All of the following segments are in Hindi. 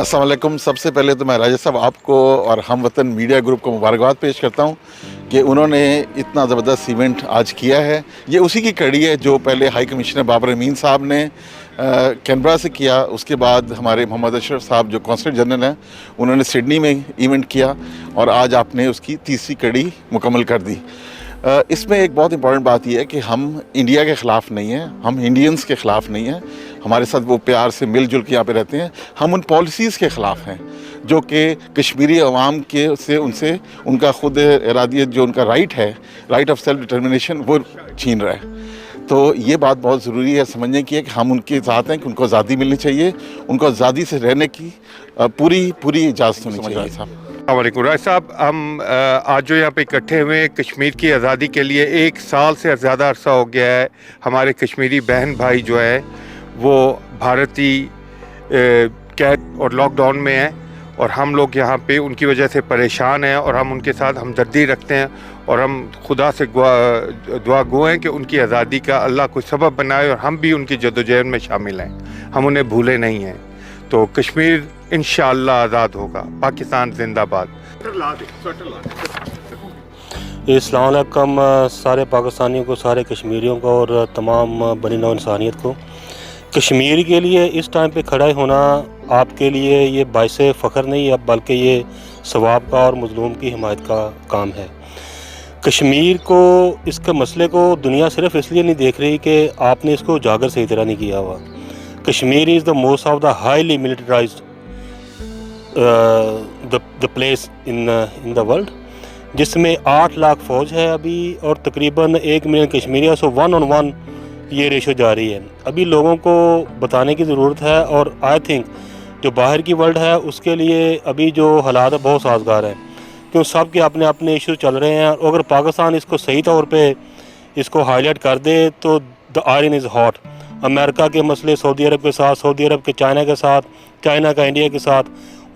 अस्सलाम वालेकुम। सबसे पहले तो मैं राजा साहब आपको और हम वतन मीडिया ग्रुप को मुबारकबाद पेश करता हूं कि उन्होंने इतना ज़बरदस्त इवेंट आज किया है। ये उसी की कड़ी है जो पहले हाई कमिश्नर बाबर अमीन साहब ने कैनबरा से किया, उसके बाद हमारे मोहम्मद अशरफ साहब जो कौंसलर जनरल हैं उन्होंने सिडनी में इवेंट किया और आज आपने उसकी तीसरी कड़ी मुकम्मल कर दी। इसमें एक बहुत इंपॉर्टेंट बात यह है कि हम इंडिया के ख़िलाफ़ नहीं हैं, हम इंडियंस के ख़िलाफ़ नहीं हैं। हमारे साथ वो प्यार से मिलजुल के यहाँ पे रहते हैं। हम उन पॉलिसीज़ के ख़िलाफ़ हैं जो कि कश्मीरी अवाम के से उनसे उनका ख़ुद इरादियत जो उनका राइट है, राइट ऑफ सेल्फ डिटर्मिनेशन, वो छीन रहा है। तो ये बात बहुत ज़रूरी है समझने की है कि हम उनके साथ हैं कि उनको आज़ादी मिलनी चाहिए, उनको आज़ादी से रहने की पूरी इजाज़त होनी चाहिए। साहब वालेकुम राज साहब, हम आज जो यहाँ पे इकट्ठे हुए हैं कश्मीर की आज़ादी के लिए, 1 साल से ज़्यादा अरसा हो गया है। हमारे कश्मीरी बहन भाई जो है वो भारतीय कैद और लॉकडाउन में हैं और हम लोग यहाँ पे उनकी वजह से परेशान हैं और हम उनके साथ हमदर्दी रखते हैं और हम खुदा से दुआ गो हैं कि उनकी आज़ादी का अल्लाह कोई सबब बनाए और हम भी उनकी जद्दोजहद में शामिल हैं, हम उन्हें भूले नहीं हैं। तो कश्मीर इंशाअल्लाह आज़ाद होगा। पाकिस्तान जिंदाबाद। अस्सलाम वालेकुम सारे पाकिस्तानियों को, सारे कश्मीरियों को और तमाम बनी नौ इंसानियत को। कश्मीर के लिए इस टाइम पे खड़ा होना आपके लिए ये बाइस फ़ख्र नहीं है, बल्कि ये सवाब का और मज़लूम की हिमायत का काम है। कश्मीर को, इसके मसले को दुनिया सिर्फ़ इसलिए नहीं देख रही कि आपने इसको उजागर सही तरह नहीं किया हुआ। Kashmir is the most of the highly militarised the place in the world, जिसमें 8 लाख फ़ौज है अभी और तकरीबन 1 मिलियन कश्मीरी है। सो 1 on 1 ये रेशो जारी है। अभी लोगों को बताने की ज़रूरत है और आई थिंक जो बाहर की वर्ल्ड है उसके लिए अभी जो हालात है बहुत साजगार है, क्यों सब के अपने अपने इशू चल रहे हैं। और अगर पाकिस्तान इसको सही तौर पे इसको हाईलाइट कर दे तो the iron is hot. America के मसले सऊदी अरब के साथ, सऊदी अरब के चाइना के साथ, चाइना का इंडिया के साथ,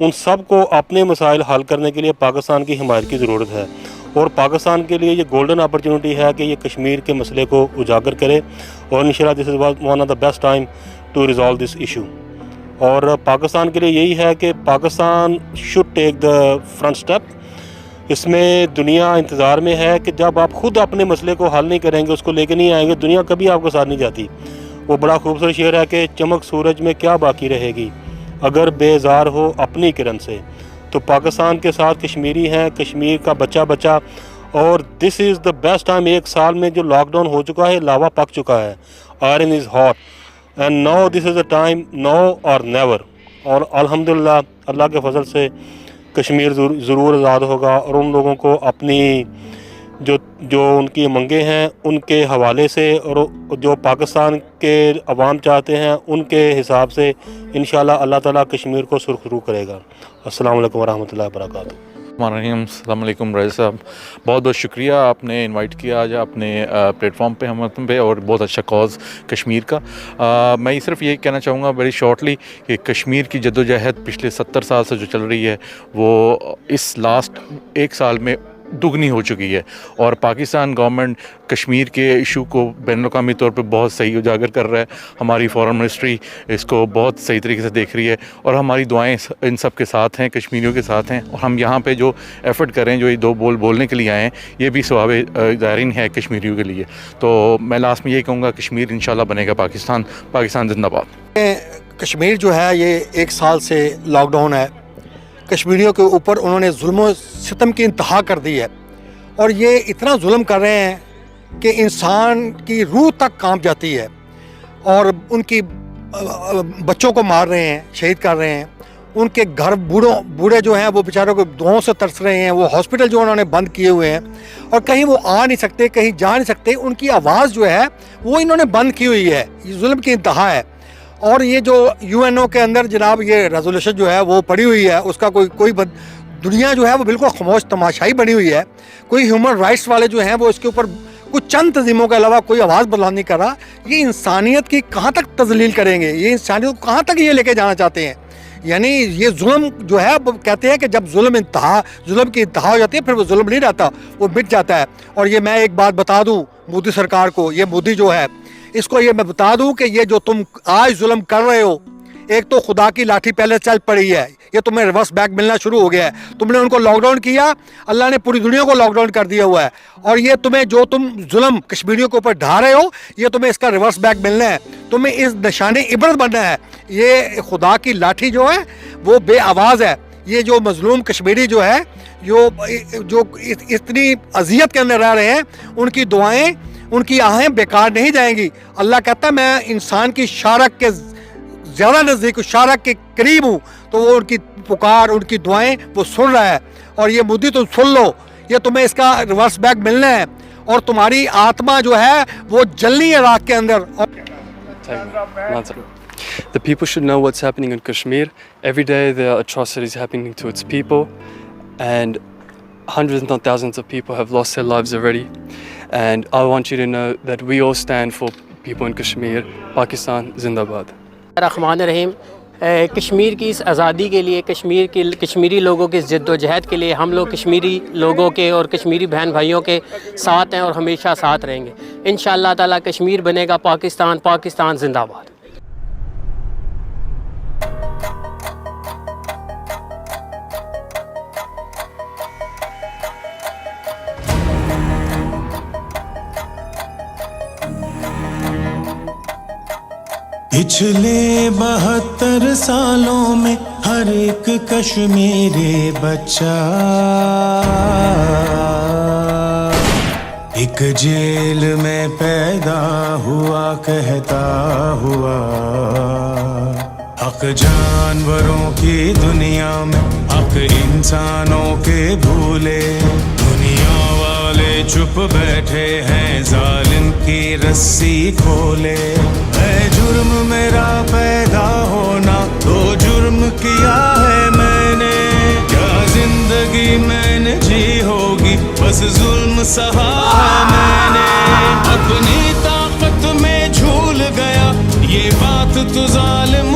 उन सब को अपने मसाइल हल करने के लिए पाकिस्तान की हिमायत की ज़रूरत है। और पाकिस्तान के लिए ये गोल्डन अपॉर्चुनिटी है कि ये कश्मीर के मसले को उजागर करे और इंशाल्लाह this is one of the best time to resolve this issue. और पाकिस्तान के लिए यही है कि Pakistan should take the front step. इसमें दुनिया इंतज़ार में है कि जब आप ख़ुद अपने मसले को हल नहीं करेंगे, उसको लेके नहीं आएंगे, दुनिया कभी आपके साथ नहीं जाती। वो बड़ा खूबसूरत शेर है कि चमक सूरज में क्या बाकी रहेगी अगर बेजार हो अपनी किरण से। तो पाकिस्तान के साथ कश्मीरी हैं, कश्मीर का बच्चा और this is the best time. 1 साल में जो लॉकडाउन हो चुका है, लावा पक चुका है, iron is hot and now this is the time, now और नेवर। और अल्हम्दुलिल्लाह अल्लाह के फजल से कश्मीर ज़रूर आज़ाद होगा और उन लोगों को अपनी जो उनकी मंगे हैं उनके हवाले से और जो पाकिस्तान के अवाम चाहते हैं उनके हिसाब से इंशाल्लाह अल्लाह ताला कश्मीर को सुरखरू करेगा। अस्सलाम वालेकुम वरहमतुल्लाहि वबरकातुहू। अस्सलाम वालेकुम राजा साहब, बहुत बहुत शुक्रिया आपने इनवाइट किया आज अपने प्लेटफॉर्म पे हम पे, और बहुत अच्छा कॉज़ कश्मीर का। मैं सिर्फ ये कहना चाहूँगा वेरी शॉर्टली कि कश्मीर की जद्दोजहद पिछले 70 साल से जो चल रही है वो इस लास्ट 1 साल में दुगनी हो चुकी है और पाकिस्तान गवर्नमेंट कश्मीर के इशू को बैनुल-अक़वामी तौर पे बहुत सही उजागर कर रहा है। हमारी फॉरेन मिनिस्ट्री इसको बहुत सही तरीके से देख रही है और हमारी दुआएं इन सब के साथ हैं, कश्मीरियों के साथ हैं। और हम यहाँ पे जो एफ़र्ट करें, जो ये 2 बोल बोलने के लिए आए हैं, ये भी सवाब-ए-दारिन है कश्मीरियों के लिए। तो मैं लास्ट में ये कहूँगा कश्मीर इंशाल्लाह बनेगा पाकिस्तान जिंदाबाद। कश्मीर जो है ये 1 साल से लॉकडाउन है, कश्मीरियों के ऊपर उन्होंने जुल्म सितम की इंतहा कर दी है और ये इतना जुल्म कर रहे हैं कि इंसान की रूह तक कांप जाती है और उनकी बच्चों को मार रहे हैं, शहीद कर रहे हैं। उनके घर बूढ़े जो हैं वो बेचारों को दुआओं से तरस रहे हैं। वो हॉस्पिटल जो उन्होंने बंद किए हुए हैं और कहीं वो आ नहीं सकते, कहीं जा नहीं सकते। उनकी आवाज़ जो है वो इन्होंने बंद की हुई है। ये जुल्म की इंतहा है। और ये जो UNO के अंदर जनाब ये रेजोल्यूशन जो है वो पड़ी हुई है, उसका कोई दुनिया जो है वो बिल्कुल खामोश तमाशाई बनी हुई है। कोई ह्यूमन राइट्स वाले जो हैं वो इसके ऊपर कुछ चंद तंजीमों के अलावा कोई आवाज़ बुलंद नहीं कर रहा। ये इंसानियत की कहाँ तक तजलील करेंगे, ये इंसानियत को कहाँ तक ये लेके जाना चाहते हैं। यानी ये जुल्म जो है वो कहते हैं कि जब जुल्म की इंतहा हो जाती है फिर वो जुल्म नहीं रहता, वो मिट जाता है। और ये मैं एक बात बता दूँ मोदी सरकार को, ये मोदी जो है इसको ये मैं बता दूं कि ये जो तुम आज जुल्म कर रहे हो, एक तो खुदा की लाठी पहले चल पड़ी है, ये तुम्हें रिवर्स बैक मिलना शुरू हो गया है। तुमने उनको लॉकडाउन किया, अल्लाह ने पूरी दुनिया को लॉकडाउन कर दिया हुआ है, और ये तुम्हें जो तुम जुल्म कश्मीरियों के ऊपर ढा रहे हो, ये तुम्हें इसका रिवर्स बैक मिलना है। तुम्हें इस निशाने इबरत बनना है। ये खुदा की लाठी जो है वो बेआवाज़ है। ये जो मजलूम कश्मीरी जो है, जो इतनी अजियत के अंदर रह रहे हैं, उनकी दुआएं, उनकी आहें बेकार नहीं जाएंगी। अल्लाह कहता है मैं इंसान की शारक के ज़्यादा नज़दीक, शारक के करीब हूँ, तो वो उनकी पुकार, उनकी दुआएं वो सुन रहा है। और ये मुद्दी तुम सुन लो, ये तुम्हें इसका रिवर्स बैक मिलना है, और तुम्हारी आत्मा जो है वो जलनी है राख के अंदर। The people should know what's happening in Kashmir. Every day there are atrocities happening to its people, and hundreds and thousands of people have lost their lives already. And I want you to know that we all stand for people in Kashmir. Pakistan Zindabad. रहमानिर्रहीम। Kashmir की इस आज़ादी के लिए, कश्मीरी लोगों की जद्दोजहद के लिए हम लोग कश्मीरी लोगों के और कश्मीरी बहन भाइयों के साथ हैं और हमेशा साथ रहेंगे। इंशाअल्लाह ताला कश्मीर बनेगा पाकिस्तान, पाकिस्तान जिंदाबाद। पिछले 72 सालों में हर एक कश्मीरी बच्चा एक जेल में पैदा हुआ, कहता हुआ हक जानवरों की दुनिया में हक इंसानों के भूले। दुनिया वाले चुप बैठे हैं, जालिम की रस्सी खोले। है जुर्म मेरा पैदा होना, तो जुर्म किया है मैंने। क्या जिंदगी मैंने जी होगी, बस जुल्म सहा है मैंने। अपनी ताकत में झूल गया, ये बात तो जालिम